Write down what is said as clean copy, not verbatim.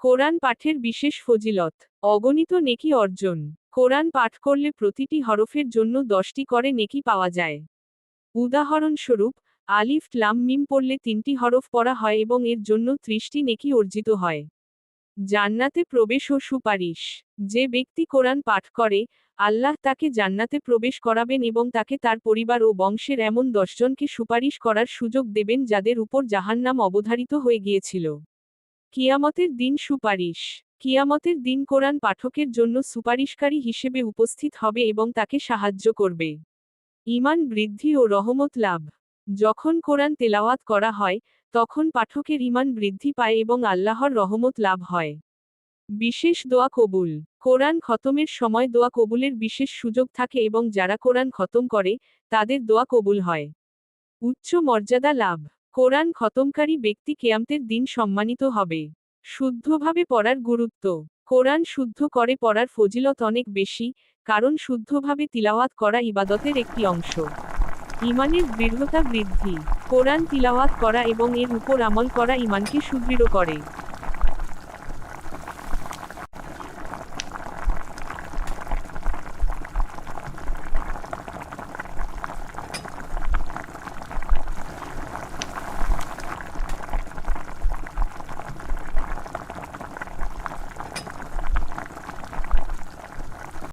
কোরআন পাঠের বিশেষ ফজিলত। অগণিত নেকি অর্জন। কোরআন পাঠ করলে প্রতিটি হরফের জন্য 10টি করে নেকি পাওয়া যায়। উদাহরণস্বরূপ, আলিফ লাম মিম পড়লে 3টি হরফ পড়া হয় এবং এর জন্য 30টি নেকি অর্জিত হয়। জান্নাতে প্রবেশ ও সুপারিশ। যে ব্যক্তি কোরআন পাঠ করে, আল্লাহ তাকে জান্নাতে প্রবেশ করাবেন এবং তাকে তার পরিবার ও বংশের এমন 10 জনকে সুপারিশ করার সুযোগ দেবেন যাদের উপর জাহান্নাম অবধারিত হয়ে গিয়েছিল। কিয়ামতের দিন সুপারিশ। কিয়ামতের দিন কোরআন পাঠকের জন্য সুপারিশকারী হিসেবে উপস্থিত হবে এবং তাকে সাহায্য করবে। ঈমান বৃদ্ধি ও রহমত লাভ। যখন কোরআন তেলাওয়াত করা হয়, তখন পাঠকের ঈমান বৃদ্ধি পায় এবং আল্লাহর রহমত লাভ হয়। বিশেষ দোয়া কবুল। কোরআন খতমের সময় দোয়া কবুলের বিশেষ সুযোগ থাকে এবং যারা কোরআন খতম করে, তাদের দোয়া কবুল হয়। উচ্চ মর্যাদা লাভ। কোরআন খতমকারী ব্যক্তি কিয়ামতের দিন সম্মানিত হবে। শুদ্ধভাবে পড়ার গুরুত্ব। কোরআন শুদ্ধ করে পড়ার ফজিলত অনেক বেশি, কারণ শুদ্ধভাবে তিলাওয়াত করা ইবাদতের একটি অংশ। ঈমানের দৃঢ়তা বৃদ্ধি। কোরআন তিলাওয়াত করা এবং এর উপর আমল করা ঈমানকে সুদৃঢ় করে।